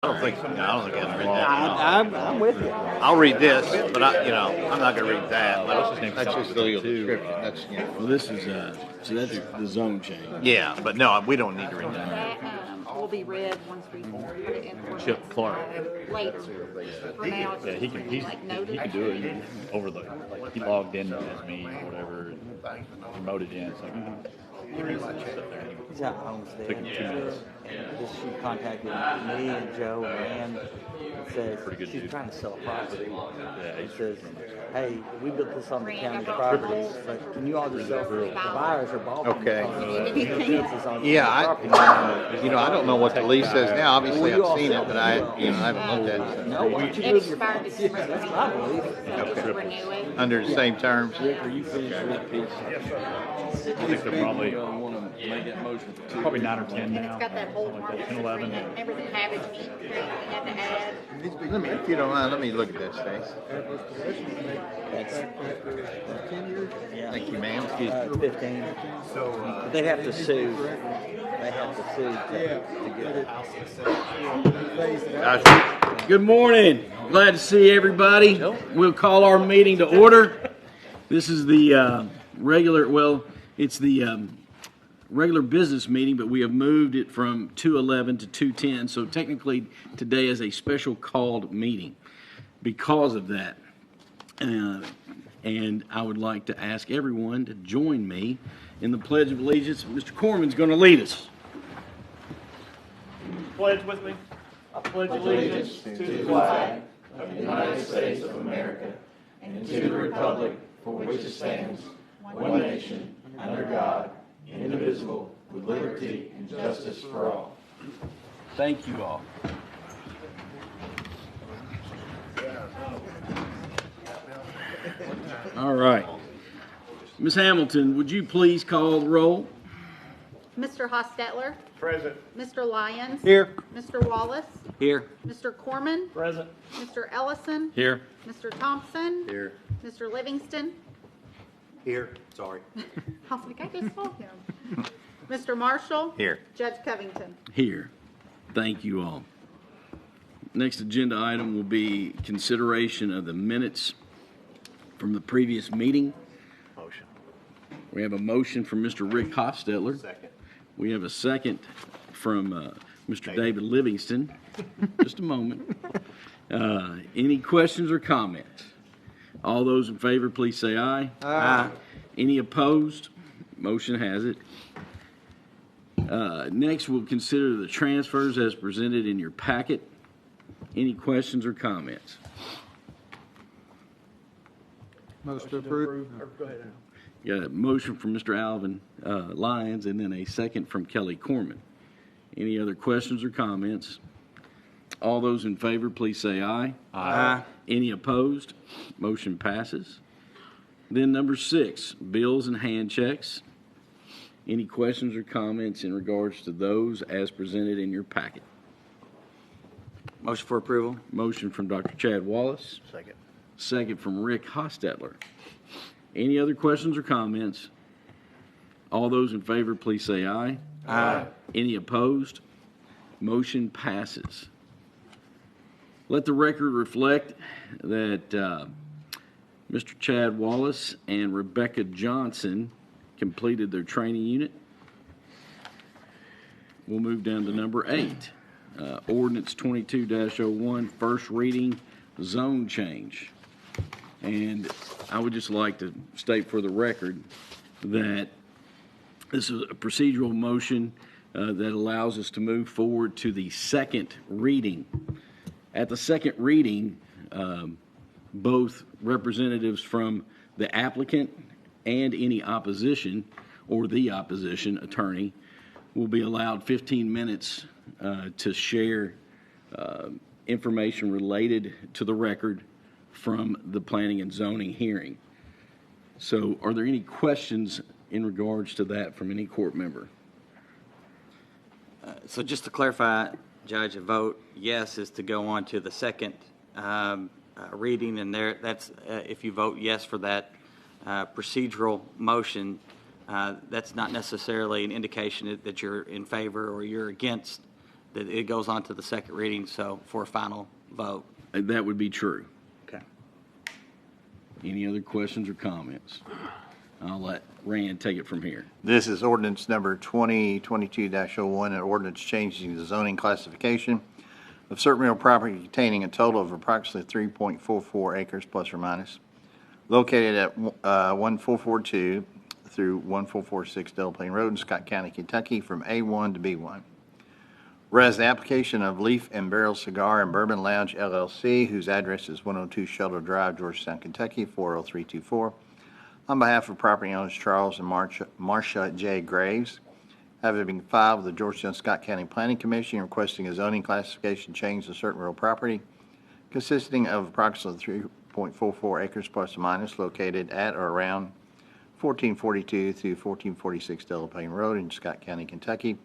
I don't think I don't think I'll read that. I'm with you. I'll read this, but I'm not going to read that. That's just the legal description. That's Well, this is so that's the zone change. Yeah, but no, we don't need to read that. That will be read once we put it in for Chip Clark. later. For now, it's Yeah, he just can. like noted. He can do it over the. Like he logged in as me or whatever, and promoted in. So He's out homestead. Took him 2 minutes. This she contacted me and Joe and Ann and says Pretty good she's dude. trying to sell property. Yeah, He he's says, hey, we built this on the county properties, but can you all just sell the buyers are bought? Okay. Yeah, I don't know what the lease says now. Obviously, I've seen it, but I haven't looked at it. No, why don't you It move your expired December That's my belief. so just renew it. Under the same terms. Rick, are you finished with that piece? I think they're probably Want to make that motion for two? probably 9 or 10 And now. it's got that whole Something like market that, 10, 11. agreement. Remember the cabbage meat we had to add? Let me, if you don't mind, let me look at this, Stace. Yeah. Thank you, ma'am. 15. But they'd have to sue. They have to sue to get it. Good morning. Glad to see everybody. We'll call our meeting to order. This is the it's the regular business meeting, but we have moved it from 2:11 to 2:10. So technically, today is a special called meeting because of that. And I would like to ask everyone to join me in the Pledge of Allegiance. Mr. Corman's going to lead us. Pledge with me. I pledge allegiance to the flag of the United States of America and to the republic for which it stands, one nation, under God, indivisible, with liberty and justice for all. Thank you all. All right. Ms. Hamilton, would you please call the roll? Mr. Hostetler? Present. Mr. Lyons? Here. Mr. Wallace? Here. Mr. Corman? Present. Mr. Ellison? Here. Mr. Thompson? Here. Mr. Livingston? Here. Sorry. I was like, I just saw him. Mr. Marshall? Here. Judge Covington? Here. Thank you all. Next agenda item will be consideration of the minutes from the previous meeting. Motion. We have a motion from Mr. Rick Hostetler. Second. We have a second from Mr. David Livingston. Just a moment. Any questions or comments? All those in favor, please say aye. Aye. Any opposed? Motion has it. Next, we'll consider the transfers as presented in your packet. Any questions or comments? Most approved. Got a motion from Mr. Alvin Lyons and then a second from Kelly Corman. Any other questions or comments? All those in favor, please say aye. Aye. Any opposed? Motion passes. Then number 6, bills and hand checks. Any questions or comments in regards to those as presented in your packet? Motion for approval. Motion from Dr. Chad Wallace. Second. Second from Rick Hostetler. Any other questions or comments? All those in favor, please say aye. Aye. Any opposed? Motion passes. Let the record reflect that Mr. Chad Wallace and Rebecca Johnson completed their training unit. We'll move down to number 8. Ordinance 22-01, first reading, zone change. And I would just like to state for the record that this is a procedural motion that allows us to move forward to the second reading. At the second reading, both representatives from the applicant and any opposition or the opposition attorney will be allowed 15 minutes to share information related to the record from the planning and zoning hearing. So are there any questions in regards to that from any court member? So just to clarify, Judge, a vote yes is to go on to the second reading, and that's if you vote yes for that procedural motion, that's not necessarily an indication that you're in favor or you're against that it goes on to the second reading, so for a final vote. That would be true. Okay. Any other questions or comments? I'll let Rand take it from here. This is ordinance number 2022-01, an ordinance changing the zoning classification of certain real property containing a total of approximately 3.44 acres plus or minus, located at 1442 through 1446 Del Plain Road in Scott County, Kentucky, from A1 to B1. Whereas the application of Leaf and Barrel Cigar and Bourbon Lounge LLC, whose address is 102 Shelter Drive, Georgetown, Kentucky, 40324, on behalf of property owners Charles and Marcia J. Graves, having been filed with the Georgetown Scott County Planning Commission requesting a zoning classification change to certain real property consisting of approximately 3.44 acres plus or minus, located at or around 1442 through 1446 Del Plain Road in Scott County, Kentucky,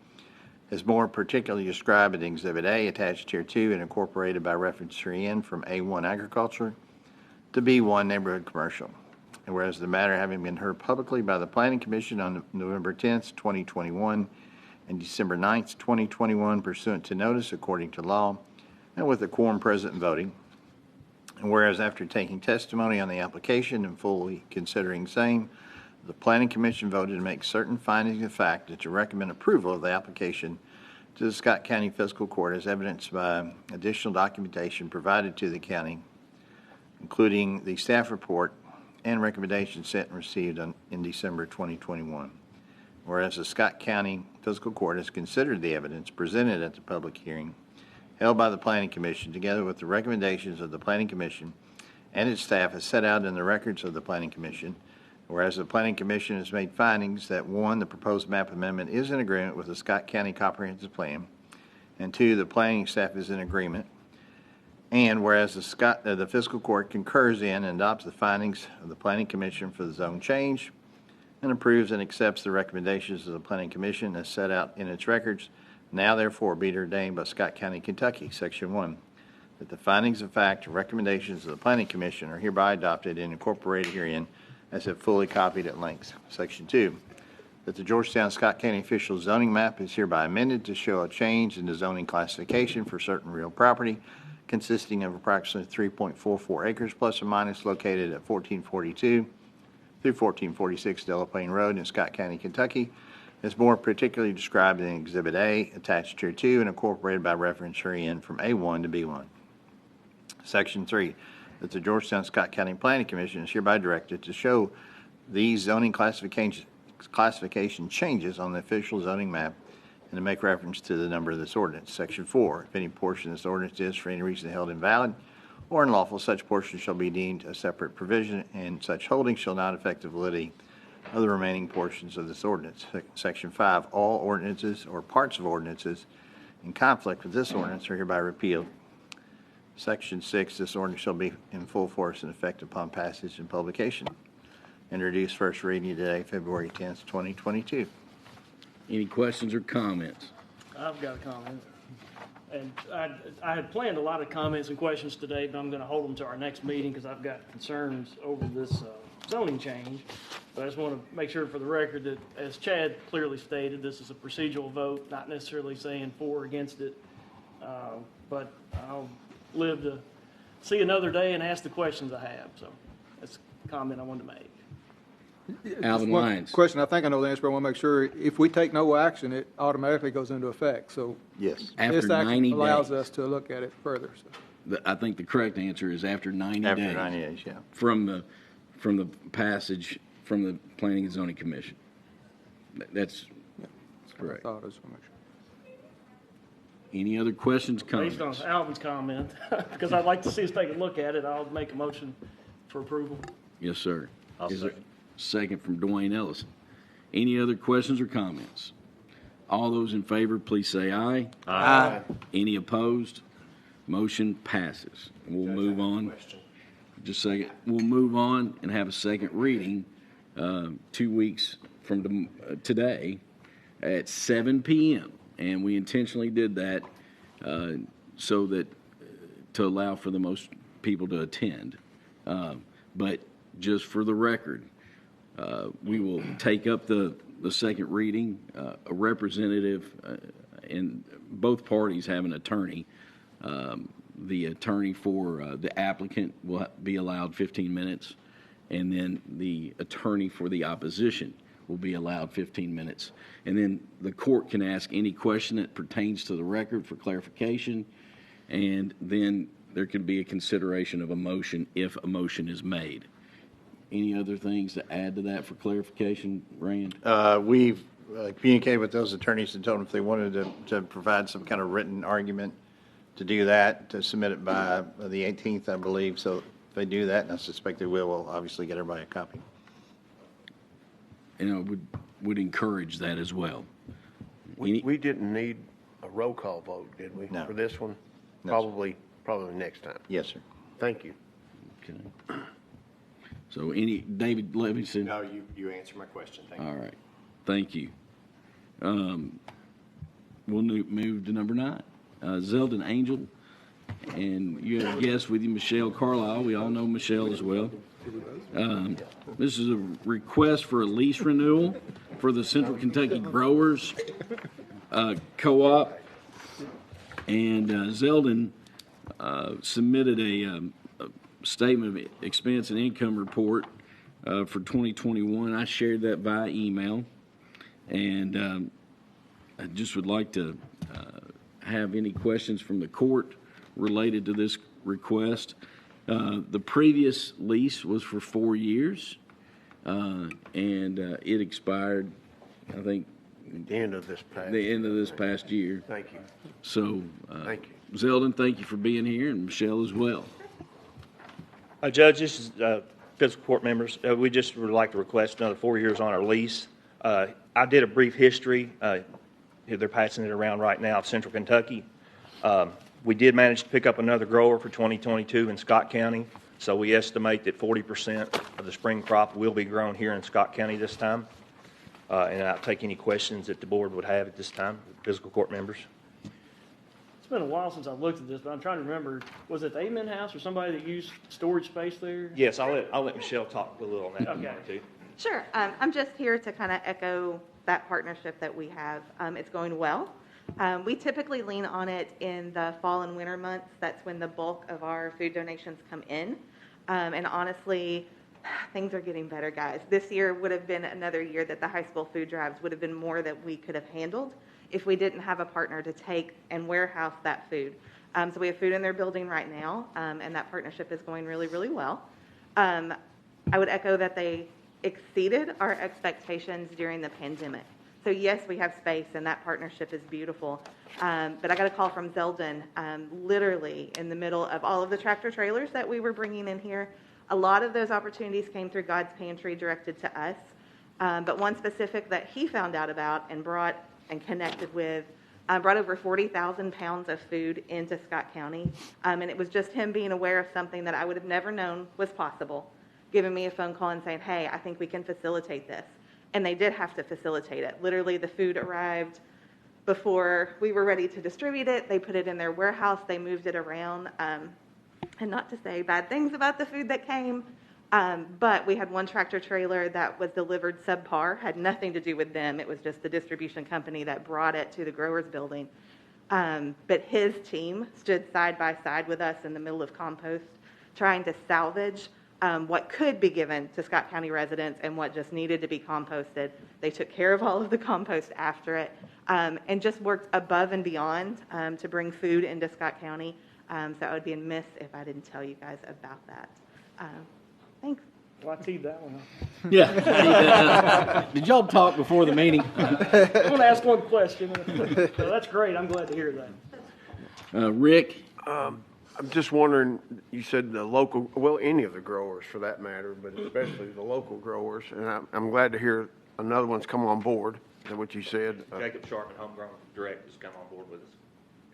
as more particularly described in Exhibit A attached here to and incorporated by reference herein from A1 Agriculture to B1 Neighborhood Commercial. And whereas the matter having been heard publicly by the Planning Commission on November 10th, 2021 and December 9th, 2021 pursuant to notice according to law and with a quorum present and voting. And whereas after taking testimony on the application and fully considering same, the Planning Commission voted to make certain findings of fact and to recommend approval of the application to the Scott County Fiscal Court as evidenced by additional documentation provided to the county, including the staff report and recommendations sent and received in December 2021. Whereas the Scott County Fiscal Court has considered the evidence presented at the public hearing held by the Planning Commission, together with the recommendations of the Planning Commission and its staff as set out in the records of the Planning Commission. Whereas the Planning Commission has made findings that 1, the proposed map amendment is in agreement with the Scott County Comprehensive Plan, and 2, the planning staff is in agreement. And whereas the Fiscal Court concurs in and adopts the findings of the Planning Commission for the zone change and approves and accepts the recommendations of the Planning Commission as set out in its records, now therefore be it ordained by Scott County, Kentucky, Section 1, that the findings of fact and recommendations of the Planning Commission are hereby adopted and incorporated herein as if fully copied at length. Section 2, that the Georgetown Scott County official zoning map is hereby amended to show a change in the zoning classification for certain real property consisting of approximately 3.44 acres plus or minus, located at 1442 through 1446 Del Plain Road in Scott County, Kentucky, as more particularly described in Exhibit A attached here to and incorporated by reference herein from A1 to B1. Section 3, that the Georgetown Scott County Planning Commission is hereby directed to show these zoning classification changes on the official zoning map and to make reference to the number of this ordinance. Section 4, if any portion of this ordinance is for any reason held invalid or unlawful, such portion shall be deemed a separate provision, and such holding shall not affect the validity of the remaining portions of this ordinance. Section 5, all ordinances or parts of ordinances in conflict with this ordinance are hereby repealed. Section 6, this ordinance shall be in full force and effect upon passage and publication. Introduced first reading today, February 10th, 2022. Any questions or comments? I've got a comment. And I had planned a lot of comments and questions today, but I'm going to hold them to our next meeting because I've got concerns over this zoning change. But I just want to make sure for the record that, as Chad clearly stated, this is a procedural vote, not necessarily saying for or against it. But I'll live to see another day and ask the questions I have. So that's a comment I wanted to make. Alvin One Lyons. question, I think I know the answer, but I want to make sure, if we take no action, it automatically goes into effect, so Yes. After this action 90 allows days. us to look at it further, so. I think the correct answer is after 90 After days. 90 days, yeah. From the passage from the Planning and Zoning Commission. That's correct. I thought, I just want to make sure. Any other questions, comments? Based on Alvin's comment, because I'd like to see us take a look at it, I'll make a motion for approval. Yes, sir. I'll Is there second. Second from Dwayne Ellison. Any other questions or comments? All those in favor, please say aye. Aye. Any opposed? Motion passes. We'll move on. Just a second. We'll move on and have a second reading 2 weeks from today at 7 p.m. And we intentionally did that so that to allow for the most people to attend. But just for the record, we will take up the second reading. A representative and both parties have an attorney. The attorney for the applicant will be allowed 15 minutes, and then the attorney for the opposition will be allowed 15 minutes. And then the court can ask any question that pertains to the record for clarification, and then there could be a consideration of a motion if a motion is made. Any other things to add to that for clarification, Rand? We've communicated with those attorneys and told them if they wanted to provide some kind of written argument to do that, to submit it by the 18th, I believe. So if they do that, and I suspect they will, we'll obviously get everybody a copy. And I would encourage that as well. We didn't need a roll call vote, did we? No. For this one? No, sir. Probably next time. Yes, sir. Thank you. Okay. So David Levinson? No, you answered my question. Thank you. All right. Thank you. We'll move to number 9. Zeldin Angel, and you have a guest with you, Michelle Carlisle. We all know Michelle as well. This is a request for a lease renewal for the Central Kentucky Growers Co-op, and Zeldin submitted a statement of expense and income report for 2021. I shared that via email, and I just would like to have any questions from the court related to this request. The previous lease was for 4 years, and it expired, I think, The end of this past year. Thank you. So, Thank you. Zeldin, thank you for being here, and Michelle as well. Judge, this is fiscal court members. We just would like to request another 4 years on our lease. I did a brief history. They're passing it around right now of Central Kentucky. We did manage to pick up another grower for 2022 in Scott County, so we estimate that 40% of the spring crop will be grown here in Scott County this time. And I'll take any questions that the board would have at this time, fiscal court members. It's been a while since I looked at this, but I'm trying to remember, was it the Amen House or somebody that used storage space there? Yes, I'll let Michelle talk a little on that. Okay. Too. Sure. I'm just here to kind of echo that partnership that we have. It's going well. We typically lean on it in the fall and winter months. That's when the bulk of our food donations come in. And honestly, things are getting better, guys. This year would have been another year that the high school food drives would have been more that we could have handled if we didn't have a partner to take and warehouse that food. So we have food in their building right now, and that partnership is going really, really well. I would echo that they exceeded our expectations during the pandemic. So yes, we have space, and that partnership is beautiful. But I got a call from Zeldin, literally in the middle of all of the tractor trailers that we were bringing in here. A lot of those opportunities came through God's Pantry directed to us. But one specific that he found out about and brought and connected with brought over 40,000 pounds of food into Scott County. And it was just him being aware of something that I would have never known was possible, giving me a phone call and saying, hey, I think we can facilitate this. And they did have to facilitate it. Literally, the food arrived before we were ready to distribute it. They put it in their warehouse. They moved it around. And not to say bad things about the food that came, but we had one tractor trailer that was delivered subpar, had nothing to do with them. It was just the distribution company that brought it to the growers building. But his team stood side by side with us in the middle of compost, trying to salvage what could be given to Scott County residents and what just needed to be composted. They took care of all of the compost after it, and just worked above and beyond to bring food into Scott County. So I would be amiss if I didn't tell you guys about that. Thanks. Well, I teed that one up. Yeah. Did y'all talk before the meeting? I want to ask one question. So that's great. I'm glad to hear that. Rick? I'm just wondering, you said the local, well, any of the growers for that matter, but especially the local growers, and I'm glad to hear another one's come on board. Is that what you said? Jacob Sharp and Homegrown Direct has come on board with us.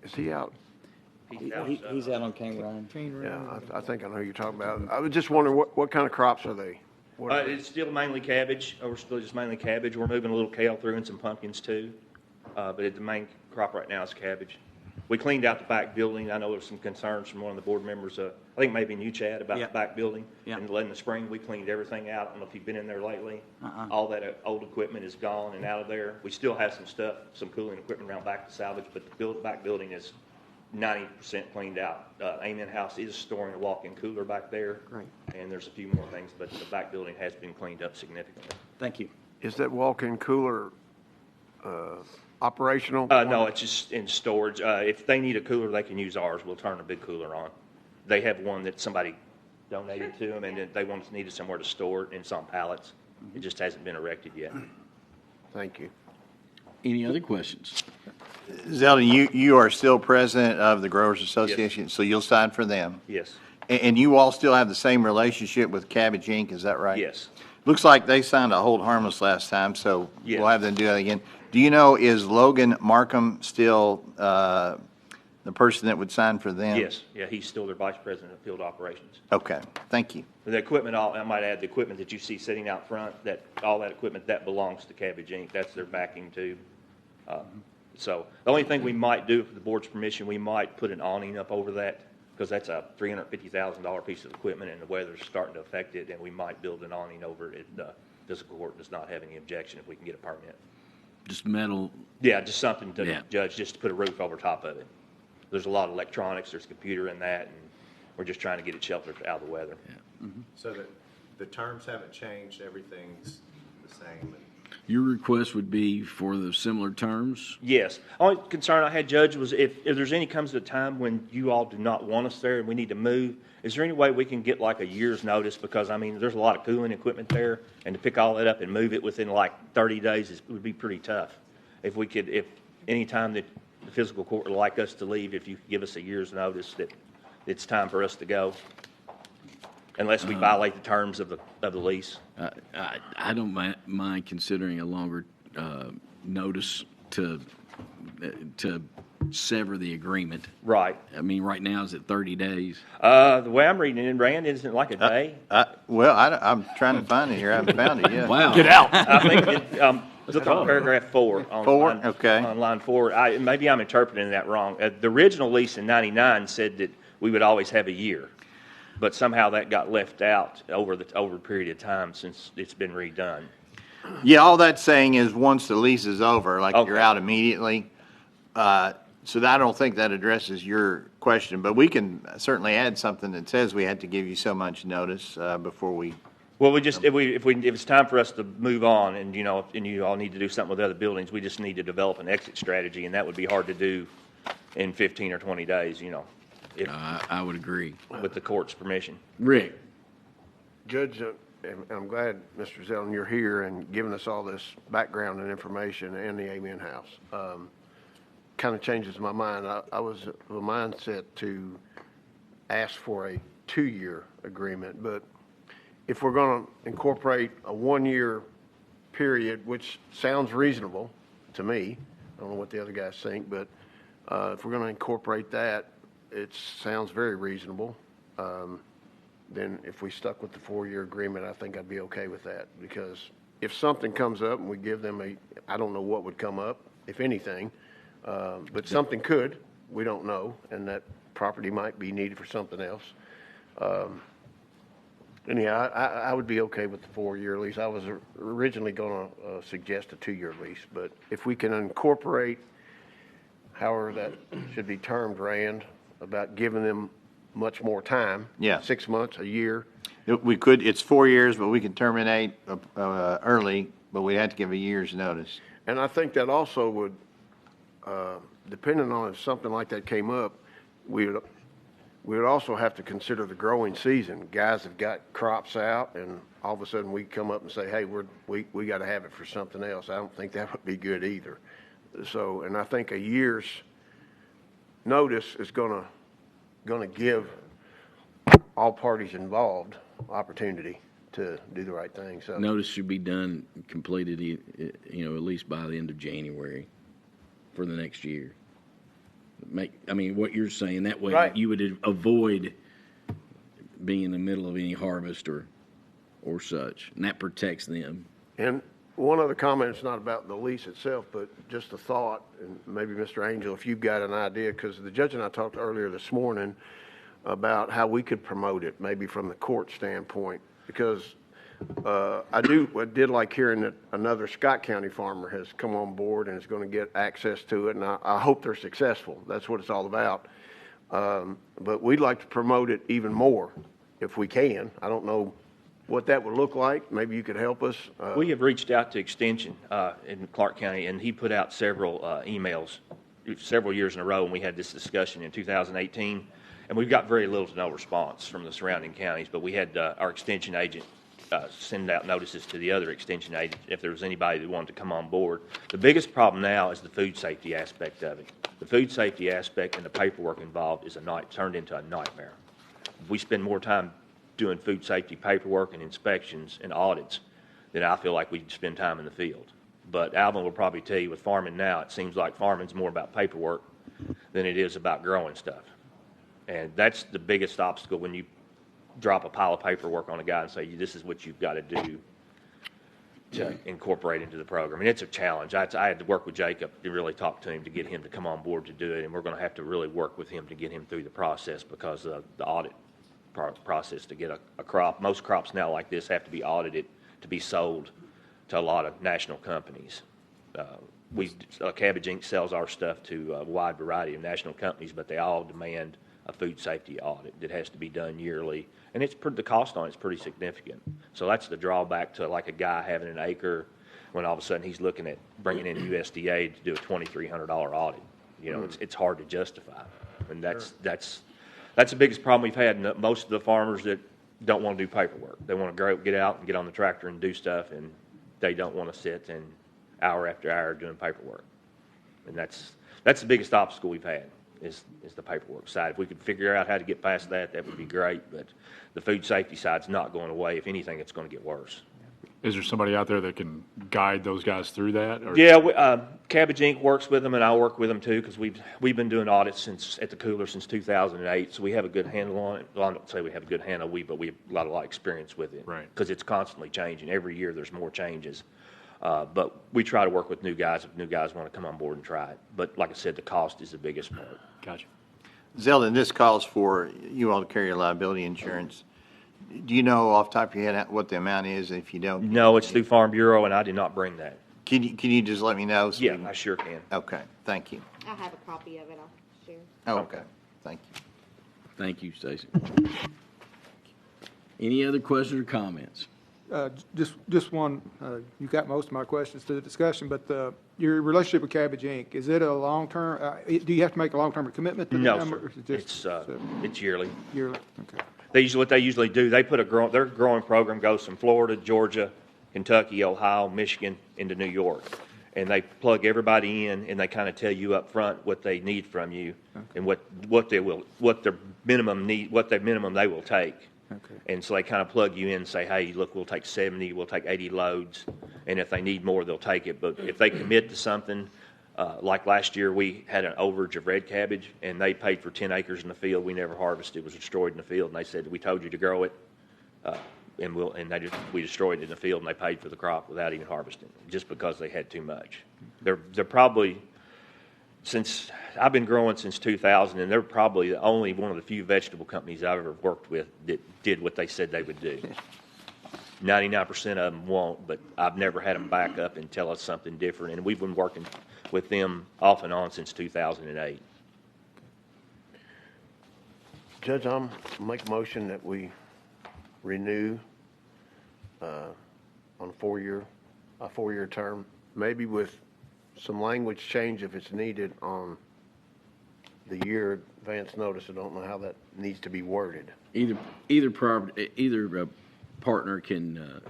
Is he out? He's out on King Ryan. Yeah, I think I know who you're talking about. I was just wondering, what kind of crops are they? It's still mainly cabbage. We're still just mainly cabbage. We're moving a little kale through and some pumpkins too. But the main crop right now is cabbage. We cleaned out the back building. I know there was some concerns from one of the board members, I think maybe you, Chad, about Yeah. the back building. Yeah. And in the spring, we cleaned everything out. I don't know if you've been in there lately. Uh-uh. All that old equipment is gone and out of there. We still have some stuff, some cooling equipment around back to salvage, but the back building is 90% cleaned out. Amen House is storing a walk-in cooler back there. Great. And there's a few more things, but the back building has been cleaned up significantly. Thank you. Is that walk-in cooler operational? No, it's just in storage. If they need a cooler, they can use ours. We'll turn a big cooler on. They have one that somebody donated to them, and then they needed somewhere to store it, and it's on pallets. It just hasn't been erected yet. Thank you. Any other questions? Zeldin, you are still president of the Growers Association, so you'll sign for them. Yes. And you all still have the same relationship with Cabbage Inc., is that right? Yes. Looks like they signed a hold harmless last time, so Yes. we'll have them do that again. Do you know, is Logan Markham still the person that would sign for them? Yes. Yeah, he's still their vice president of field operations. Okay, thank you. The equipment, I might add, the equipment that you see sitting out front, all that equipment, that belongs to Cabbage Inc. That's their backing tube. So the only thing we might do, with the board's permission, we might put an awning up over that, because that's a $350,000 piece of equipment, and the weather's starting to affect it, and we might build an awning over it. Fiscal court does not have any objection if we can get a permit. Just metal? Yeah, just something to Yeah. judge, just to put a roof over top of it. There's a lot of electronics, there's a computer in that, and we're just trying to get it sheltered out of the weather. So the terms haven't changed, everything's the same. Your request would be for the similar terms? Yes. Only concern I had, Judge, was if there's any comes to a time when you all do not want us there and we need to move, is there any way we can get like a year's notice? Because, I mean, there's a lot of cooling equipment there, and to pick all that up and move it within like 30 days would be pretty tough. If any time that the fiscal court would like us to leave, if you could give us a year's notice that it's time for us to go, unless we violate the terms of the lease. I don't mind considering a longer notice to sever the agreement. Right. I mean, right now, is it 30 days? The way I'm reading it, Rand, isn't it like a day? Well, I'm trying to find it here. I haven't found it yet. Wow. I think look on paragraph 4. On Four? line, Okay. On line 4. Maybe I'm interpreting that wrong. The original lease in 99 said that we would always have a year, but somehow that got left out over a period of time since it's been redone. Yeah, all that's saying is once the lease is over, like you're Okay. out immediately. So I don't think that addresses your question, but we can certainly add something that says we had to give you so much notice before we. Well, we just if it's time for us to move on, and you all need to do something with other buildings, we just need to develop an exit strategy, and that would be hard to do in 15 or 20 days. I would agree. With the court's permission. Rick? Judge, and I'm glad, Mr. Zeldin, you're here and giving us all this background and information and the Amen House. Kind of changes my mind. I was of a mindset to ask for a 2-year agreement, but if we're going to incorporate a 1-year period, which sounds reasonable to me, I don't know what the other guys think, but if we're going to incorporate that, it sounds very reasonable. Then if we stuck with the 4-year agreement, I think I'd be okay with that, because if something comes up and we give them I don't know what would come up, if anything, but something could, we don't know, and that property might be needed for something else. Anyhow, I would be okay with the 4-year lease. I was originally going to suggest a 2-year lease, but if we can incorporate, however that should be termed, Rand, about giving them much more time. Yeah. 6 months, a year. We could, it's 4 years, but we can terminate early, but we had to give a year's notice. And I think that also would, depending on if something like that came up, we would also have to consider the growing season. Guys have got crops out, and all of a sudden we come up and say, hey, we got to have it for something else. I don't think that would be good either. So, and I think a year's notice is going to give all parties involved opportunity to do the right thing. So Notice should be done, completed, at least by the end of January for the next year. What you're saying, that way Right. you would avoid being in the middle of any harvest or such, and that protects them. And One other comment, it's not about the lease itself, but just a thought, and maybe Mr. Angel, if you've got an idea, because the judge and I talked earlier this morning about how we could promote it, maybe from the court standpoint, because I did like hearing that another Scott County farmer has come on board and is going to get access to it, and I hope they're successful. That's what it's all about. But we'd like to promote it even more if we can. I don't know what that would look like. Maybe you could help us. We have reached out to Extension in Clark County, and he put out several emails several years in a row, and we had this discussion in 2018, and we've got very little to no response from the surrounding counties, but we had our Extension agent send out notices to the other Extension agents if there was anybody that wanted to come on board. The biggest problem now is the food safety aspect of it. The food safety aspect and the paperwork involved is turned into a nightmare. We spend more time doing food safety paperwork and inspections and audits than I feel like we spend time in the field. But Alvin will probably tell you with farming now, it seems like farming's more about paperwork than it is about growing stuff. And that's the biggest obstacle when you drop a pile of paperwork on a guy and say, this is what you've got to do to incorporate into the program. And it's a challenge. I had to work with Jacob to really talk to him to get him to come on board to do it. And we're going to have to really work with him to get him through the process because of the audit process to get a crop. Most crops now like this have to be audited to be sold to a lot of national companies. Cabbage Inc. sells our stuff to a wide variety of national companies, but they all demand a food safety audit that has to be done yearly, and the cost on it's pretty significant. So that's the drawback to like a guy having an acre when all of a sudden he's looking at bringing in USDA to do a $2,300 audit. It's hard to justify, and that's the biggest problem we've had. And most of the farmers that don't want to do paperwork, they want to get out and get on the tractor and do stuff, and they don't want to sit and hour after hour doing paperwork. And that's the biggest obstacle we've had is the paperwork side. If we could figure out how to get past that, that would be great. But the food safety side's not going away. If anything, it's going to get worse. Is there somebody out there that can guide those guys through that? Or? Yeah, Cabbage Inc. works with them, and I work with them too because we've been doing audits at the cooler since 2008, so we have a good handle on it. Well, I don't say we have a good handle, but we have a lot of experience with it. Right. Because it's constantly changing. Every year there's more changes. But we try to work with new guys if new guys want to come on board and try it. But like I said, the cost is the biggest part. Gotcha. Zeldin, this calls for you all to carry liability insurance. Do you know off the top of your head what the amount is? If you don't, no, it's through Farm Bureau, and I did not bring that. Can you just let me know? Yeah, I sure can. Okay, thank you. I have a copy of it. I'll share. Oh, okay, thank you. Thank you, Stacy. Any other questions or comments? Just one, you got most of my questions to the discussion, but your relationship with Cabbage Inc., is it a long-term, do you have to make a long-term commitment to them? No, or sir. is it just, It's yearly. yearly? Okay. What they usually do, they put their growing program goes from Florida, Georgia, Kentucky, Ohio, Michigan, into New York. And they plug everybody in, and they kind of tell you up front what they need from you, okay, and what their minimum they will take. Okay. And so they kind of plug you in and say, hey, look, we'll take 70, we'll take 80 loads, and if they need more, they'll take it. But if they commit to something, like last year, we had an overage of red cabbage, and they paid for 10 acres in the field. We never harvested. It was destroyed in the field, and they said, we told you to grow it, and we destroyed it in the field, and they paid for the crop without even harvesting it, just because they had too much. They're probably, since I've been growing since 2000, and they're probably the only one of the few vegetable companies I've ever worked with that did what they said they would do. 99% of them won't, but I've never had them back up and tell us something different, and we've been working with them off and on since 2008. Judge, I'll make a motion that we renew on a four-year term, maybe with some language change if it's needed on the year advance notice. I don't know how that needs to be worded. Either partner can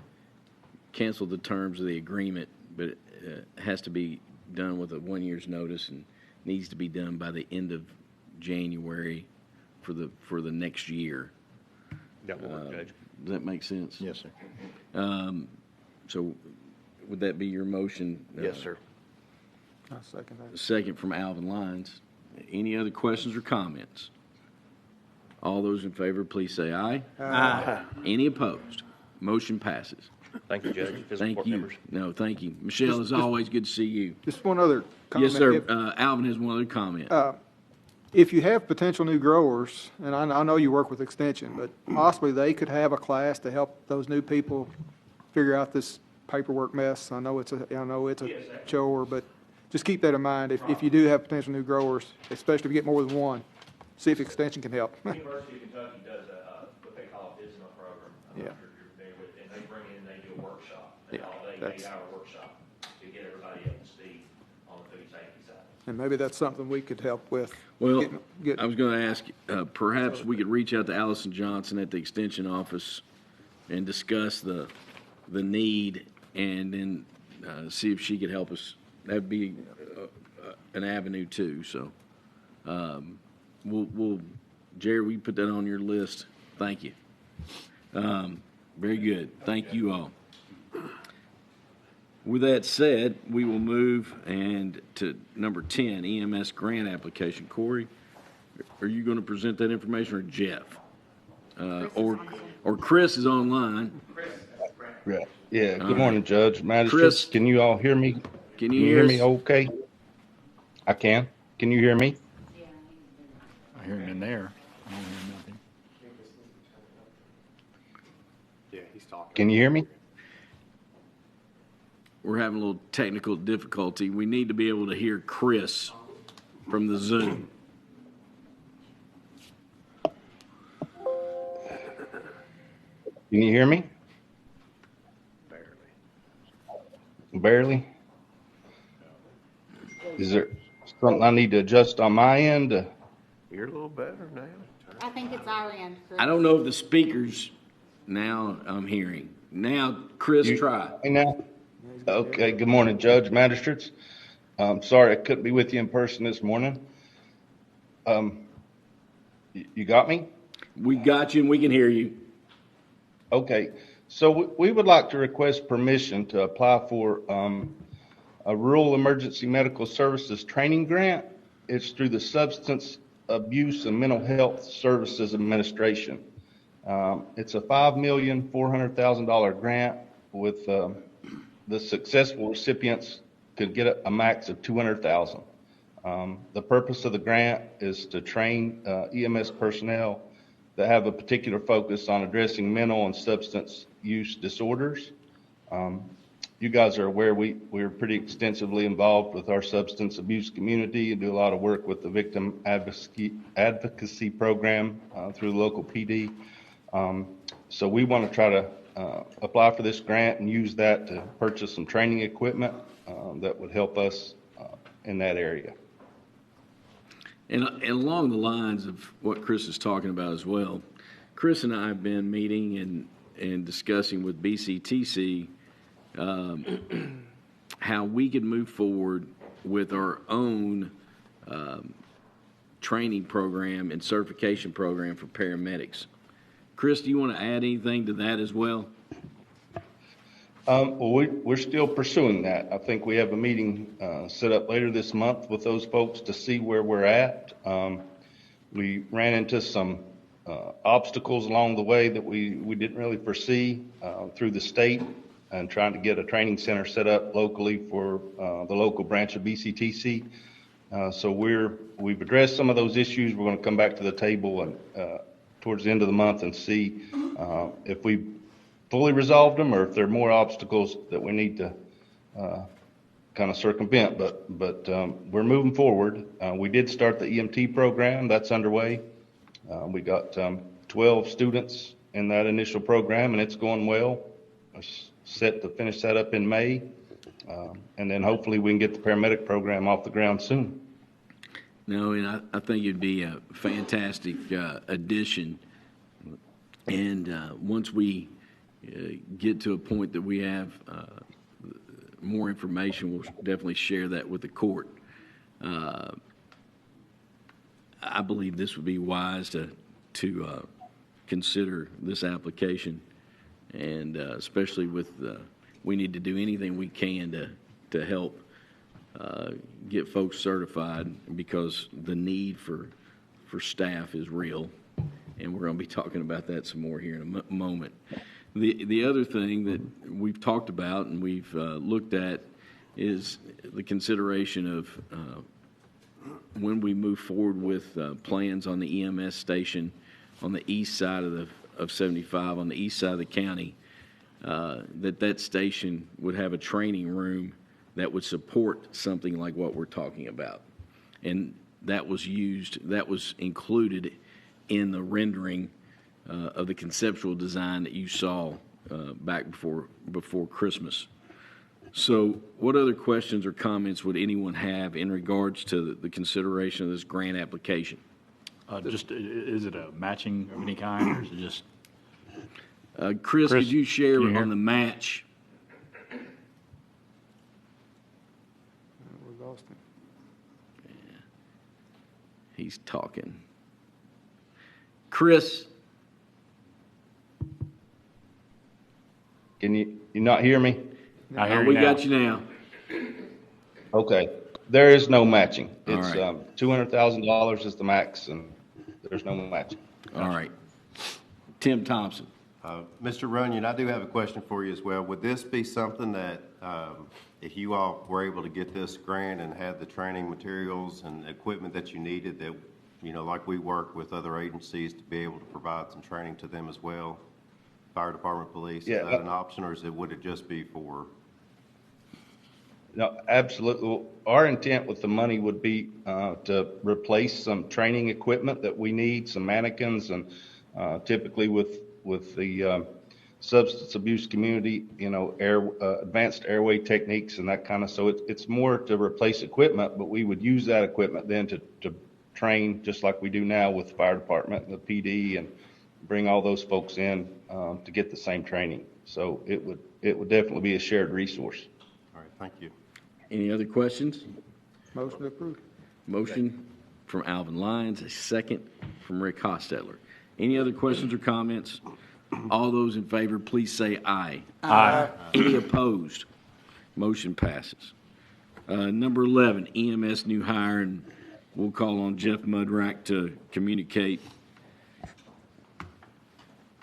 cancel the terms of the agreement, but it has to be done with a 1 year's notice and needs to be done by the end of January for the next year. That will work, Judge. Does that make sense? Yes, sir. So would that be your motion? Yes, sir. I'll second that. Second from Alvin Lyons. Any other questions or comments? All those in favor, please say aye. Aye. Any opposed? Motion passes. Thank you, Judge, Fiscal Thank Court you. members. No, thank you. Michelle, as always, good to see you. Just one other comment. Yes, sir. If- Alvin has one other comment. If you have potential new growers, and I know you work with Extension, but possibly they could have a class to help those new people figure out this paperwork mess. I know it's a chore, but just keep that in mind. If you do have potential new growers, especially if you get more than one, see if Extension can help. University of Kentucky does what they call a business program. Yeah. You're familiar with, and they bring in, they do a workshop, Yeah, an all-day, that's- 8-hour workshop to get everybody up to speed on the food safety side. And maybe that's something we could help with. Well, Get- I was going to ask, perhaps we could reach out to Allison Johnson at the Extension office and discuss the need, and then see if she could help us. That'd be an avenue too. So, we'll Jerry, we put that on your list. Thank you. Very good. Thank you all. With that said, we will move to number 10, EMS grant application. Corey, are you going to present that information, or Jeff? Or Chris is online. Yeah, good morning, Judge, Magistrates. Chris. Can you all hear me? Can you hear me us? okay? I can. Can you hear me? I hear him in there. I don't hear nothing. Yeah, he's talking. Can you hear me? We're having a little technical difficulty. We need to be able to hear Chris from the Zoom. Can you hear me? Barely? Is there something I need to adjust on my end? You're a little better now. I think it's our end, Chris. I don't know if the speakers now I'm hearing. Now, Chris, try. Hey, now? Okay, good morning, Judge, Magistrates. Sorry I couldn't be with you in person this morning. You got me? We got you and we can hear you. Okay, so we would like to request permission to apply for a Rural Emergency Medical Services Training Grant. It's through the Substance Abuse and Mental Health Services Administration. It's a $5,400,000 grant with the successful recipients could get a max of $200,000. The purpose of the grant is to train EMS personnel that have a particular focus on addressing mental and substance use disorders. You guys are aware we're pretty extensively involved with our substance abuse community and do a lot of work with the victim advocacy program through the local PD. So we want to try to apply for this grant and use that to purchase some training equipment that would help us in that area. And along the lines of what Chris is talking about as well, Chris and I have been meeting and discussing with BCTC how we could move forward with our own training program and certification program for paramedics. Chris, do you want to add anything to that as well? Well, we're still pursuing that. I think we have a meeting set up later this month with those folks to see where we're at. We ran into some obstacles along the way that we didn't really foresee through the state and trying to get a training center set up locally for the local branch of BCTC. So we've addressed some of those issues. We're going to come back to the table and towards the end of the month and see if we fully resolved them or if there are more obstacles that we need to kind of circumvent. But we're moving forward. We did start the EMT program. That's underway. We got 12 students in that initial program, and it's going well. We're set to finish that up in May. And then hopefully we can get the paramedic program off the ground soon. No, and I think it'd be a fantastic addition. And once we get to a point that we have more information, we'll definitely share that with the court. I believe this would be wise to consider this application, and especially with we need to do anything we can to help get folks certified, because the need for staff is real, and we're going to be talking about that some more here in a moment. The other thing that we've talked about and we've looked at is the consideration of when we move forward with plans on the EMS station on the east side of 75, on the east side of the county, that station would have a training room that would support something like what we're talking about. And that was included in the rendering of the conceptual design that you saw back before Christmas. So what other questions or comments would anyone have in regards to the consideration of this grant application? Is it a matching of any kind, or is it just? Chris, could you share can you hear? on the match? We lost him. He's talking. Chris, Can you not hear me? I hear you we now. got you now. Okay. There is no matching. All It's right. $200,000 is the max, and there's no matching. All right. Tim Thompson. Mr. Runyon, I do have a question for you as well. Would this be something that, if you all were able to get this grant and had the training materials and equipment that you needed, that, like we work with other agencies to be able to provide some training to them as well? Fire department, police, Yeah. is that an option, or would it just be for? No, absolutely. Our intent with the money would be to replace some training equipment that we need, some mannequins, and typically with the substance abuse community, advanced airway techniques and that kind of. So it's more to replace equipment, but we would use that equipment then to train just like we do now with the fire department and the PD, and bring all those folks in to get the same training. So it would definitely be a shared resource. All right, thank you. Any other questions? Motion approved. Motion from Alvin Lyons, a second from Rick Hostetler. Any other questions or comments? All those in favor, please say aye. Aye. Any opposed? Motion passes. Number 11, EMS new hire, and we'll call on Jeff Mudrack to communicate.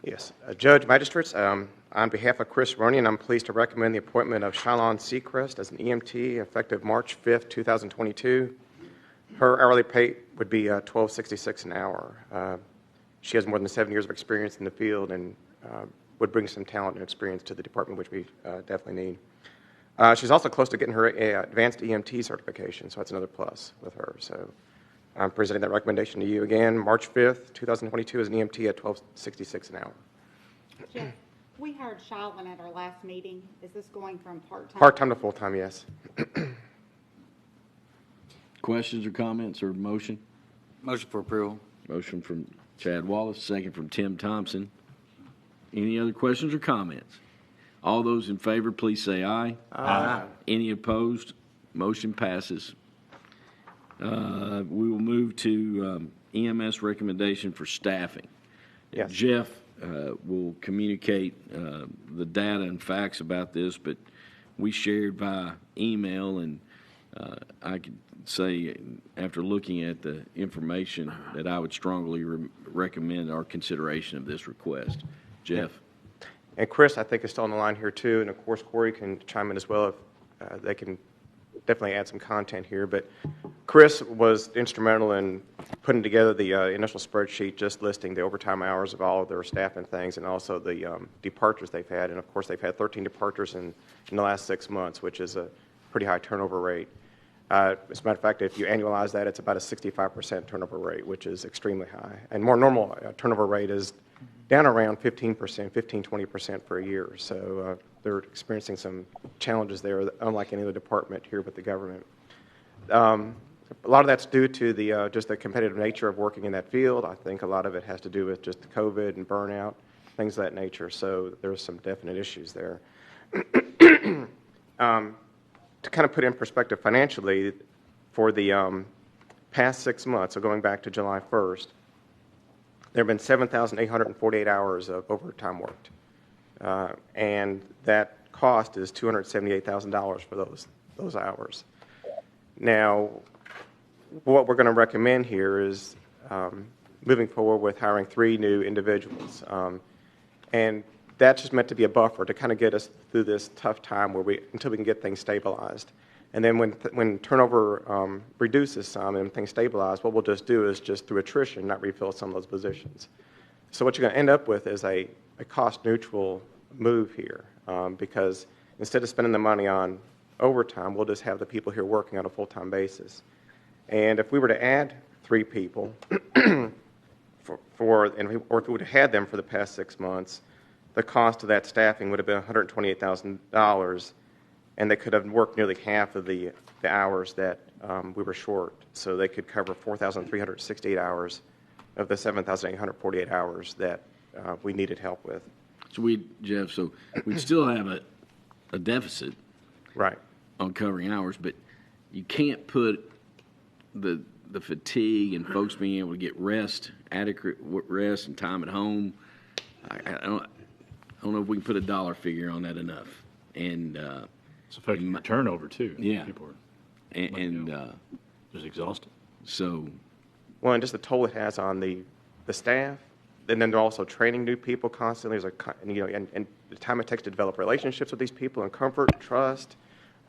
Yes. Judge, Magistrates, on behalf of Chris Runyon, I'm pleased to recommend the appointment of Shylon Seacrest as an EMT effective March 5th, 2022. Her hourly pay would be $12.66 an hour. She has more than 7 years of experience in the field and would bring some talent and experience to the department, which we definitely need. She's also close to getting her advanced EMT certification, so that's another plus with her. So I'm presenting that recommendation to you again, March 5th, 2022, as an EMT at $12.66 an hour. Jeff, we hired Shylon at our last meeting. Is this going from part-time? Part-time to full-time, yes. Questions or comments or motion? Motion for approval. Motion from Chad Wallace, second from Tim Thompson. Any other questions or comments? All those in favor, please say aye. Aye. Any opposed? Motion passes. We will move to EMS recommendation for staffing. Yes. Jeff will communicate the data and facts about this, but we shared via email, and I could say, after looking at the information, that I would strongly recommend our consideration of this request. Jeff? And Chris, I think, is still on the line here, too. And, of course, Corey can chime in as well if they can definitely add some content here. But Chris was instrumental in putting together the initial spreadsheet, just listing the overtime hours of all of their staff and things, and also the departures they've had. And, of course, they've had 13 departures in the last 6 months, which is a pretty high turnover rate. As a matter of fact, if you annualize that, it's about a 65% turnover rate, which is extremely high. And more normal turnover rate is down around 15%, 20% for a year. So they're experiencing some challenges there, unlike any other department here with the government. A lot of that's due to the just the competitive nature of working in that field. I think a lot of it has to do with just COVID and burnout, things of that nature. So there's some definite issues there. To kind of put in perspective financially, for the past 6 months, so going back to July 1st, there have been 7,848 hours of overtime worked. And that cost is $278,000 for those hours. Now, what we're going to recommend here is moving forward with hiring 3 new individuals. And that's just meant to be a buffer to kind of get us through this tough time until we can get things stabilized. And then when turnover reduces some and things stabilize, what we'll just do is just through attrition, not refill some of those positions. So what you're going to end up with is a cost-neutral move here, because instead of spending the money on overtime, we'll just have the people here working on a full-time basis. And if we were to add 3 people, or if we would have had them for the past 6 months, the cost of that staffing would have been $128,000, and they could have worked nearly half of the hours that we were short. So they could cover 4,368 hours of the 7,848 hours that we needed help with. So Jeff, we'd still have a deficit. Right. On covering hours, but you can't put the fatigue and folks being able to get adequate rest and time at home. I don't know if we can put a dollar figure on that enough. And it's affecting your turnover too. Yeah. People are just exhausted. So, well, and just the toll it has on the staff, and then they're also training new people constantly. And the time it takes to develop relationships with these people and comfort, trust.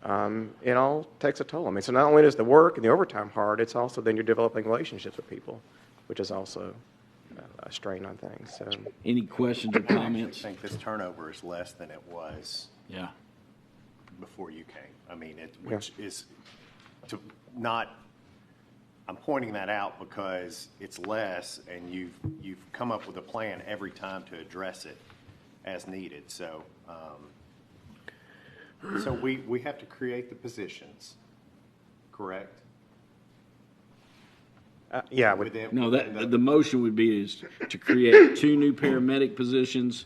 It all takes a toll. I mean, so not only is the work and the overtime hard, it's also then you're developing relationships with people, which is also a strain on things. So, any questions or comments? I think this turnover is less than it was. Yeah. Before you came. I mean, which is to not. I'm pointing that out because it's less, and you've come up with a plan every time to address it as needed. So. So we have to create the positions, correct? Yeah. No, the motion would be is to create 2 new paramedic positions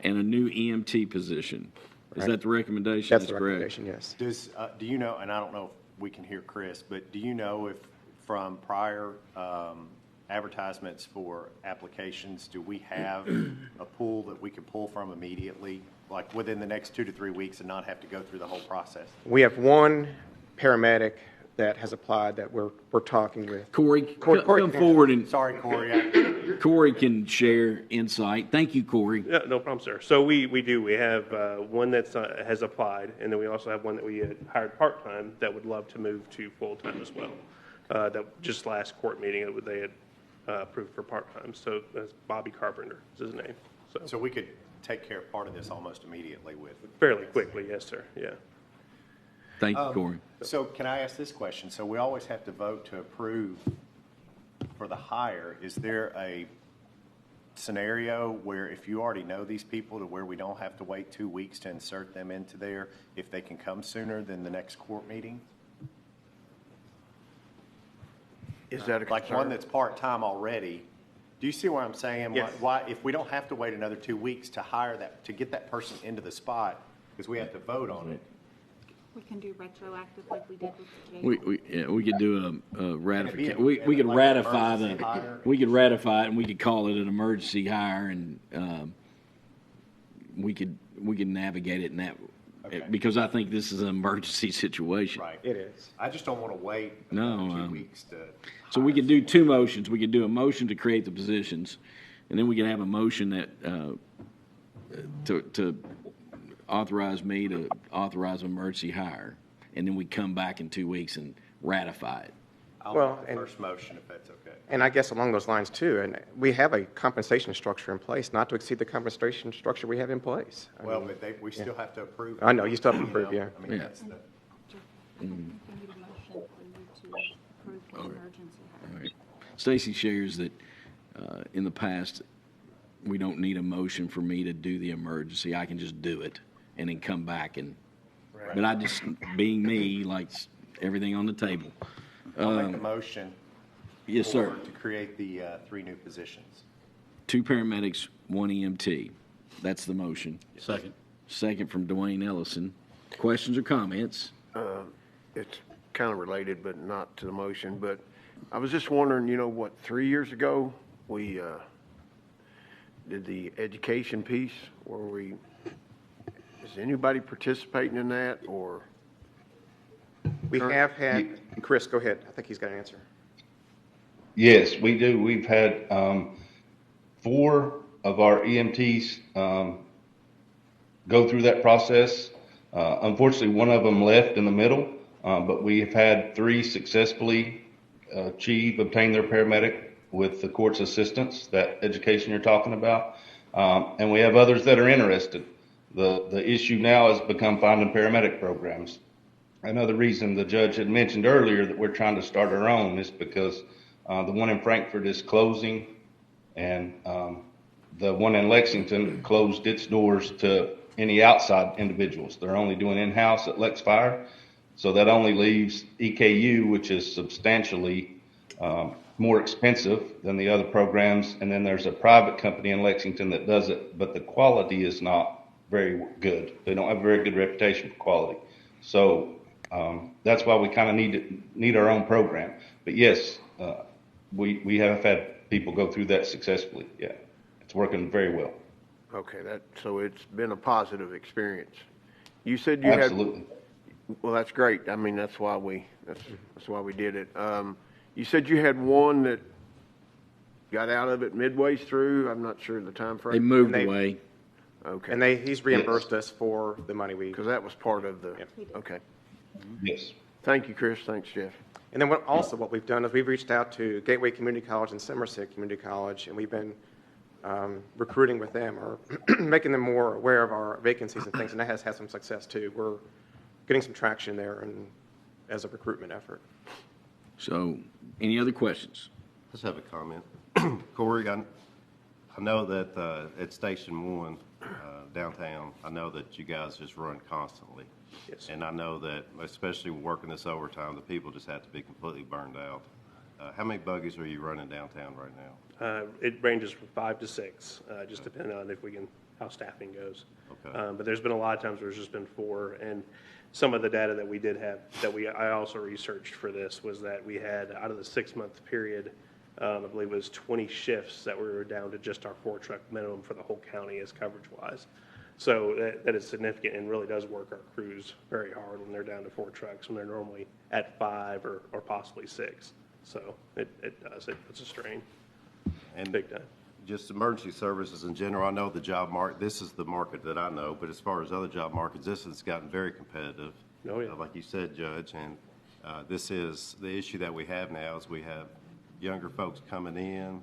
and a new EMT position. Is that the recommendation? That's the recommendation, yes. Do you know, and I don't know if we can hear Chris, but do you know if from prior advertisements for applications, do we have a pool that we can pull from immediately, like within the next 2 to 3 weeks, and not have to go through the whole process? We have 1 paramedic that has applied that we're talking with. Corey, come forward and. Sorry, Corey. Corey can share insight. Thank you, Corey. No problem, sir. So we have one that has applied, and then we also have one that we had hired part-time that would love to move to full-time as well. That just last court meeting, they had approved for part-time. So that's Bobby Carpenter is his name. So we could take care of part of this almost immediately with. Fairly quickly, yes, sir. Yeah. Thank you, Corey. So can I ask this question? So we always have to vote to approve for the hire. Is there a scenario where if you already know these people to where we don't have to wait 2 weeks to insert them into there, if they can come sooner than the next court meeting? Is that a like concern? one that's part-time already? Do you see what I'm saying? Yes. Why, if we don't have to wait another 2 weeks to hire that, to get that person into the spot, because we have to vote on it? We can do retroactive like we did with the jail. We could do a ratification. It'd be We could like an ratify emergency hire. we could ratify it, and we could call it an emergency hire, and we could navigate it in that. Okay. Because I think this is an emergency situation. Right. It is. I just don't want to wait No, another 2 weeks to. So we could do 2 motions. We could do a motion to create the positions, and then we could have a motion that to authorize me to authorize an emergency hire, and then we come back in 2 weeks and ratify it. I'll make the first motion if that's okay. And I guess along those lines too, and we have a compensation structure in place, not to exceed the compensation structure we have in place. I Well, mean, but we still have to approve. I know, you still have to approve, yeah. I mean, Yeah. that's the. We need a motion for you to approve the emergency hire. All right. Stacy shares that in the past, we don't need a motion for me to do the emergency. I can just do it and then come back and, but I just, being me, likes everything on the table. I'll make a motion. Yes, sir. To create the 3 new positions. 2 paramedics, 1 EMT. That's the motion. Second. Second from Dwayne Ellison. Questions or comments? It's kind of related, but not to the motion. But I was just wondering, 3 years ago, we did the education piece where is anybody participating in that, or? We have had, Chris, go ahead. I think he's got an answer. Yes, we do. We've had 4 of our EMTs go through that process. Unfortunately, one of them left in the middle, but we have had 3 successfully obtain their paramedic with the court's assistance, that education you're talking about. And we have others that are interested. The issue now has become finding paramedic programs. Another reason the judge had mentioned earlier that we're trying to start our own is because the one in Frankfurt is closing, and the one in Lexington closed its doors to any outside individuals. They're only doing in-house at Lex Fire. So that only leaves EKU, which is substantially more expensive than the other programs. And then there's a private company in Lexington that does it, but the quality is not very good. They don't have a very good reputation for quality. So that's why we kind of need our own program. But yes, we have had people go through that successfully. Yeah, it's working very well. Okay, so it's been a positive experience. You said you Absolutely. had. Well, that's great. I mean, that's why we did it. You said you had one that got out of it midway through. I'm not sure the time frame. They moved away. Okay. And he's reimbursed us for the money because that was part of the. Yep. Okay. Yes. Thank you, Chris. Thanks, Jeff. And then what we've done is we've reached out to Gateway Community College and Somerset Community College, and we've been recruiting with them or making them more aware of our vacancies and things, and that has had some success too. We're getting some traction there and as a recruitment effort. So, any other questions? I just have a comment. Corey, I know that at Station 1 downtown, I know that you guys just run constantly. Yes. And I know that, especially working this overtime, the people just have to be completely burned out. How many buggies are you running downtown right now? It ranges from 5 to 6, just depending on how staffing goes. Okay. But there's been a lot of times where there's just been 4, and some of the data that we did have I also researched for this was that we had out of the 6-month period, I believe it was 20 shifts that we were down to just our 4-truck minimum for the whole county as coverage-wise. So that is significant and really does work our crews very hard when they're down to 4 trucks when they're normally at 5 or possibly 6. So it does. It puts a strain. And big time. Just emergency services in general, I know the job market, this is the market that I know, but as far as other job markets, this has gotten very competitive. Oh, yeah. Like you said, Judge, and this is the issue that we have now is we have younger folks coming in,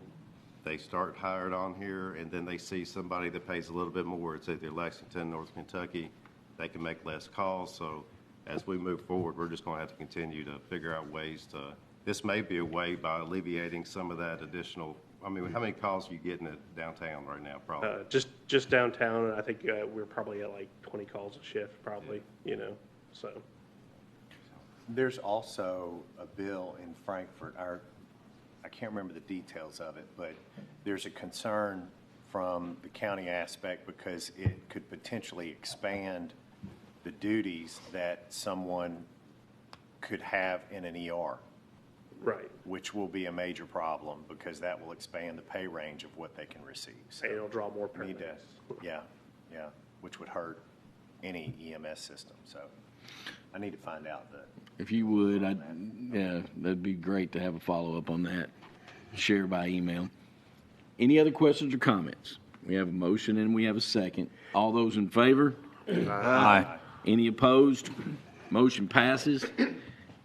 they start hired on here, and then they see somebody that pays a little bit more. It's either Lexington, North Kentucky, they can make less calls. So as we move forward, we're just going to have to continue to figure out ways to, this may be a way by alleviating some of that additional. I mean, how many calls are you getting at downtown right now, probably? Just downtown, I think we're probably at like 20 calls a shift, probably, so. There's also a bill in Frankfurt, I can't remember the details of it, but there's a concern from the county aspect because it could potentially expand the duties that someone could have in an ER. Right. Which will be a major problem because that will expand the pay range of what they can receive. So and it'll draw more paramedics. Yeah, which would hurt any EMS system. So I need to find out that. If you would, that'd be great to have a follow-up on that. Share by email. Any other questions or comments? We have a motion and we have a second. All those in favor? Aye. Any opposed? Motion passes.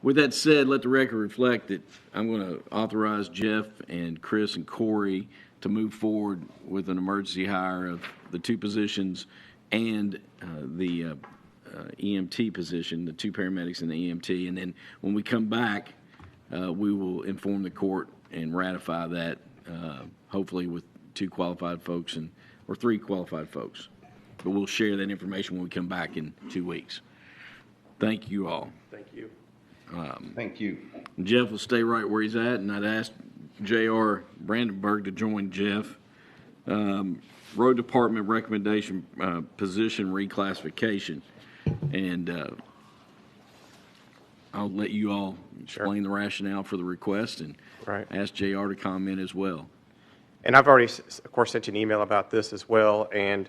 With that said, let the record reflect that I'm going to authorize Jeff and Chris and Corey to move forward with an emergency hire of the 2 positions and the EMT position, the 2 paramedics and the EMT. And then when we come back, we will inform the court and ratify that, hopefully with 2 qualified folks or 3 qualified folks. But we'll share that information when we come back in 2 weeks. Thank you all. Thank you. Thank you. Jeff will stay right where he's at, and I'd ask J.R. Brandenburg to join Jeff. Road Department recommendation position reclassification. And I'll let you all explain the rationale for the request and ask J.R. to comment as well. And I've already, of course, sent you an email about this as well. And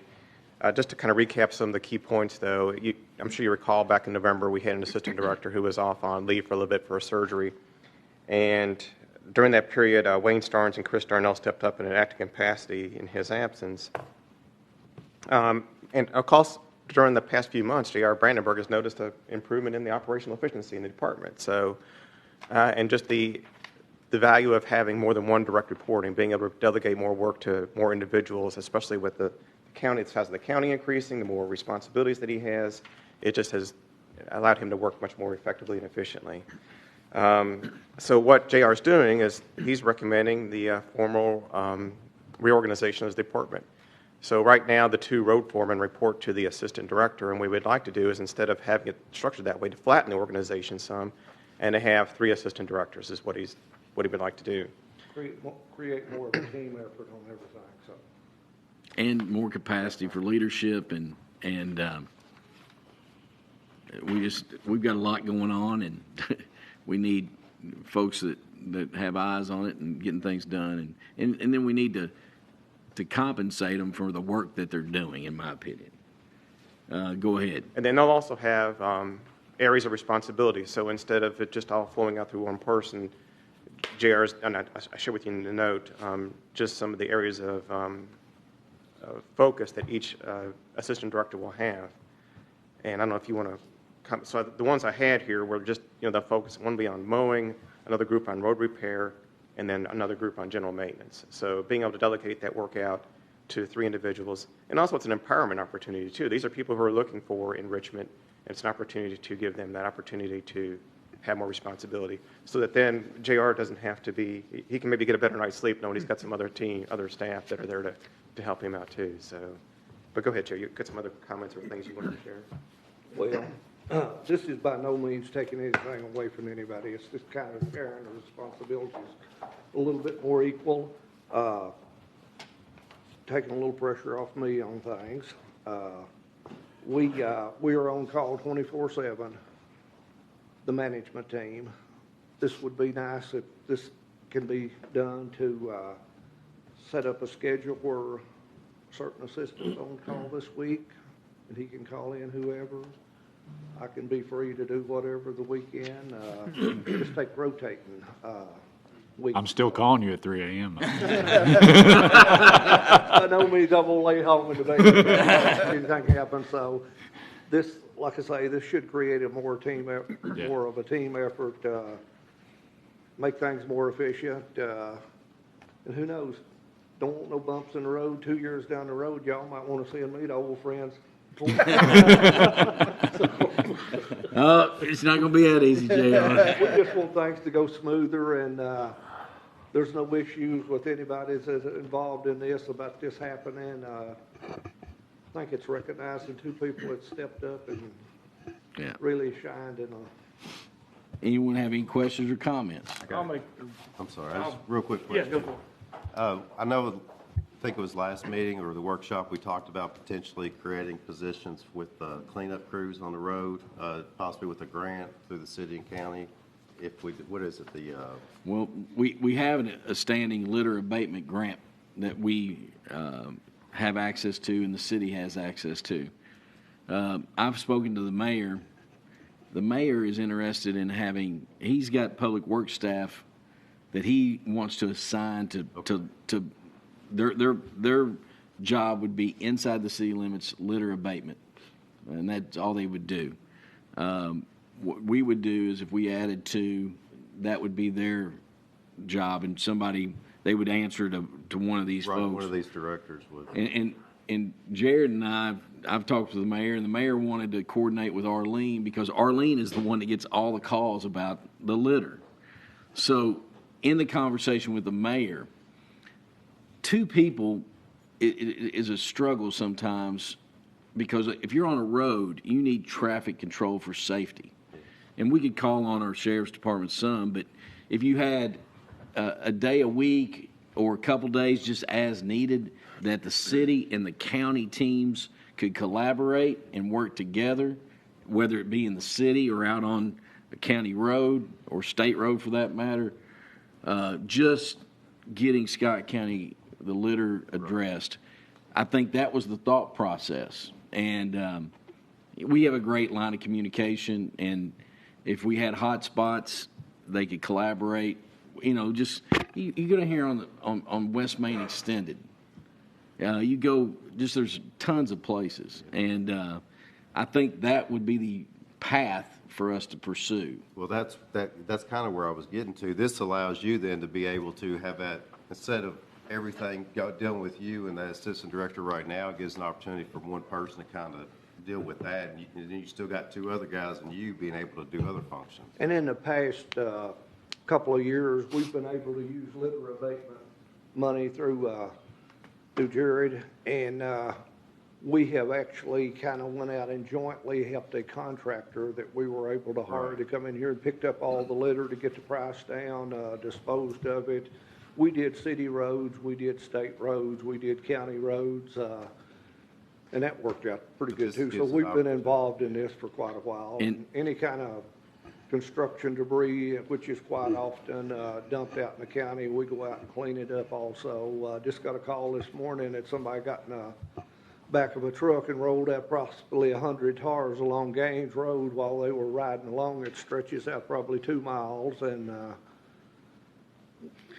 just to kind of recap some of the key points, though, I'm sure you recall back in November we had an assistant director who was off on leave for a little bit for a surgery. And during that period, Wayne Starnes and Chris Darnell stepped up in an acting capacity in his absence. And of course, during the past few months, J.R. Brandenburg has noticed an improvement in the operational efficiency in the department. So, and just the value of having more than one direct reporting, being able to delegate more work to more individuals, especially with the county, the size of the county increasing, the more responsibilities that he has, it just has allowed him to work much more effectively and efficiently. So what JR is doing is he's recommending the formal reorganization of his department. So right now, the 2 road foremen report to the assistant director, and what we'd like to do is, instead of having it structured that way, to flatten the organization some, and to have 3 assistant directors is what he would like to do. Create more of a team effort on everything, so. And more capacity for leadership, and we've got a lot going on, and we need folks that have eyes on it and getting things done, and then we need to compensate them for the work that they're doing, in my opinion. Go ahead. And then they'll also have areas of responsibility. So instead of it just all flowing out through one person, JR's, and I share with you in the note, just some of the areas of focus that each assistant director will have. And I don't know if you want to come. So the ones I had here were just, they'll focus, one be on mowing, another group on road repair, and then another group on general maintenance. So being able to delegate that work out to 3 individuals. And also it's an empowerment opportunity too. These are people who are looking for enrichment, and it's an opportunity to give them that opportunity to have more responsibility, so that then JR doesn't have to be, he can maybe get a better night's sleep knowing he's got some other staff that are there to help him out too. So, but go ahead, Joe, you've got some other comments or things you want to share. Well, this is by no means taking anything away from anybody. It's just kind of sharing the responsibilities a little bit more equal, taking a little pressure off me on things. We are on call 24/7, the management team. This would be nice if this can be done to set up a schedule where certain assistants on call this week, and he can call in whoever. I can be free to do whatever the weekend. Just take rotating weeks. I'm still calling you at 3 a.m. I know me, I'm gonna lay home in the bed. Anything happens. So this, like I say, this should create a more of a team effort, make things more efficient. And who knows? Don't want no bumps in the road. 2 years down the road, y'all might want to send me to old friends. It's not going to be that easy, JR. We just want things to go smoother, and there's no issues with anybody that's involved in this about this happening. I think it's recognizing 2 people that stepped up and really shined in a. Anyone have any questions or comments? I'm sorry, just real quick question. Yeah, go for it. I think it was last meeting or the workshop, we talked about potentially creating positions with cleanup crews on the road, possibly with a grant through the city and county. If we, what is it, Well, we have a standing litter abatement grant that we have access to and the city has access to. I've spoken to the mayor. The mayor is interested in having, he's got public works staff that he wants to assign to their job would be inside the city limits litter abatement, and that's all they would do. What we would do is if we added 2, that would be their job, and they would answer to one of these folks. One of these directors would. And Jared and I've talked to the mayor, and the mayor wanted to coordinate with Arlene because Arlene is the one that gets all the calls about the litter. So in the conversation with the mayor, 2 people is a struggle sometimes, because if you're on a road, you need traffic control for safety. And we could call on our sheriff's department some, but if you had a day a week or a couple days just as needed, that the city and the county teams could collaborate and work together, whether it be in the city or out on a county road or state road for that matter, just getting Scott County the litter addressed. I think that was the thought process, and we have a great line of communication, and if we had hot spots, they could collaborate. You're going to hear on West Main Extended. You go, there's tons of places, and I think that would be the path for us to pursue. Well, that's kind of where I was getting to. This allows you then to be able to have that, instead of everything dealing with you and that assistant director right now, it gives an opportunity for one person to kind of deal with that. And then you still got two other guys and you being able to do other functions. And in the past couple of years, we've been able to use litter abatement money through Jared, and we have actually kind of went out and jointly helped a contractor that we were able to hire to come in here and picked up all the litter to get the price down, disposed of it. We did city roads, we did state roads, we did county roads, and that worked out pretty good too. So we've been involved in this for quite a while. And any kind of construction debris, which is quite often dumped out in the county, we go out and clean it up also. Just got a call this morning that somebody got in the back of a truck and rolled out possibly 100 tires along Gaines Road while they were riding along. It stretches out probably 2 miles, and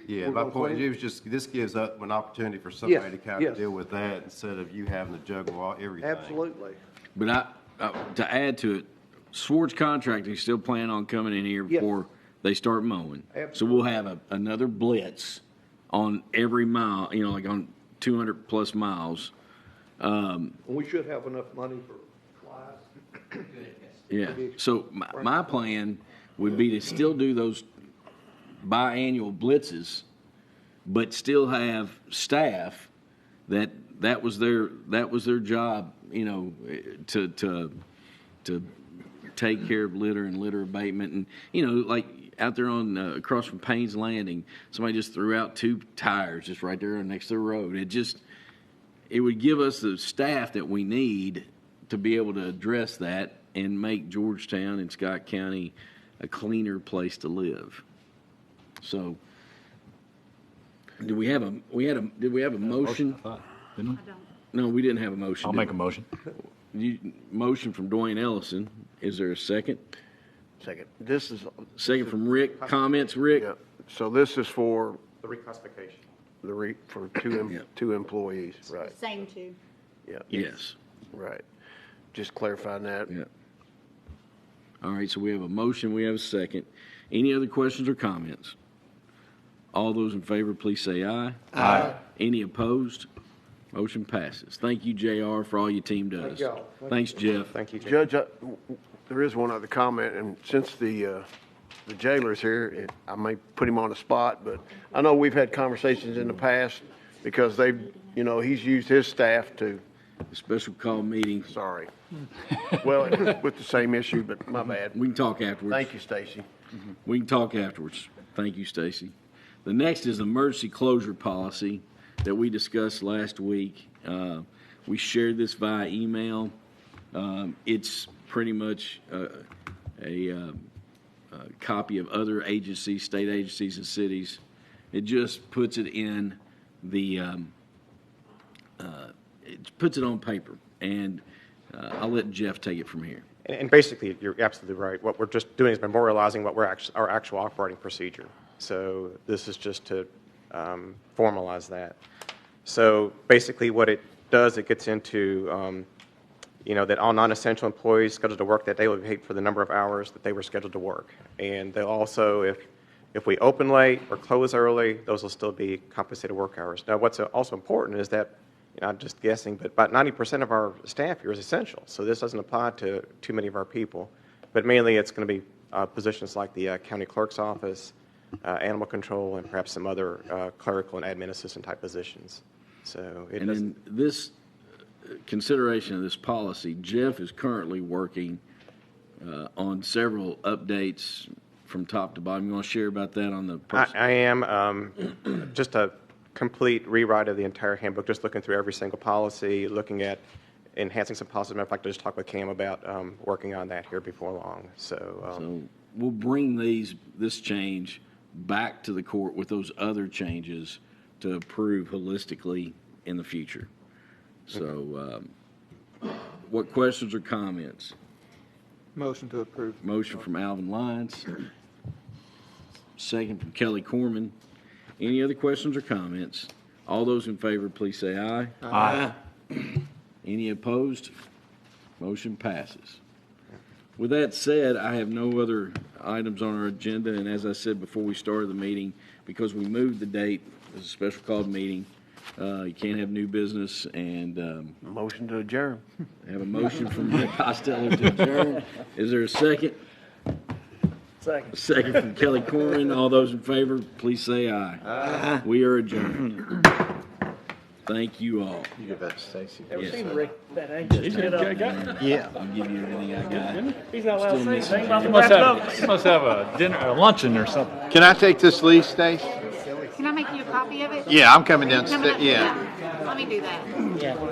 yeah, my point is just, this gives up an opportunity for somebody to kind of deal with that instead of you having to juggle everything. Absolutely. But to add to it, Swartz Contracting still plan on coming in here before they start mowing. Absolutely. So we'll have another blitz on every mile, like on 200 plus miles. We should have enough money for flies. Yeah. So my plan would be to still do those biannual blitzes, but still have staff that was their job, to take care of litter and litter abatement. And like out there on across from Payne's Landing, somebody just threw out 2 tires just right there next to the road. It would give us the staff that we need to be able to address that and make Georgetown and Scott County a cleaner place to live. So, did we have a motion? Didn't we? No, we didn't have a motion. I'll make a motion. Motion from Dwayne Ellison. Is there a second? Second. This is. Second from Rick. Comments, Rick? Yeah. So this is for The reclassification. for two employees, right? Same two. Yeah. Yes. Right. Just clarifying that. Yeah. All right, so we have a motion, we have a second. Any other questions or comments? All those in favor, please say aye. Aye. Any opposed? Motion passes. Thank you, JR, for all your team does. Thank y'all. Thanks, Jeff. Thank you, Judge, there is one other comment, and since the jailer's here, I may put him on the spot, but I know we've had conversations in the past because he's used his staff to. A special call meeting. Sorry. Well, with the same issue, but my bad. We can talk afterwards. Thank you, Stacy. We can talk afterwards. Thank you, Stacy. The next is emergency closure policy that we discussed last week. We shared this via email. It's pretty much a copy of other agencies, state agencies and cities. It just puts it in the, it puts it on paper. And I'll let Jeff take it from here. And basically, you're absolutely right. What we're just doing is memorializing what our actual operating procedure. So this is just to formalize that. So basically what it does, it gets into, that all non-essential employees scheduled to work that day will be paid for the number of hours that they were scheduled to work. And they'll also, if we open late or close early, those will still be compensated work hours. Now, what's also important is that, I'm just guessing, but about 90% of our staff here is essential. So this doesn't apply to too many of our people. But mainly it's going to be positions like the county clerk's office, animal control, and perhaps some other clerical and admin assistant type positions. So in this consideration of this policy, Jeff is currently working on several updates from top to bottom. You want to share about that on the I am just a complete rewrite of the entire handbook, just looking through every single policy, looking at enhancing some policies. Matter of fact, I just talked with Cam about working on that here before long. So we'll bring this change back to the court with those other changes to approve holistically in the future. So what questions or comments? Motion to approve. Motion from Alvin Lyons. Second from Kelly Corman. Any other questions or comments? All those in favor, please say aye. Aye. Any opposed? Motion passes. With that said, I have no other items on our agenda, and as I said before we started the meeting, because we moved the date, it's a special called meeting, you can't have new business, and Motion to adjourn. have a motion from Nick Costello to adjourn. Is there a second? Second. A second from Kelly Corrin. All those in favor, please say aye. Aye. We are adjourned. Thank you all. You give that to Stacy. Ever Yes. seen Rick that anxious to get up? Yeah. I'll give you everything I got. He's not allowed to say anything about the You must wrap have, you must have a dinner, a luncheon or something. Can I take this lease, Stace? Can I make you a copy of it? Yeah, I'm coming down. Coming up? Yeah. Let me do that.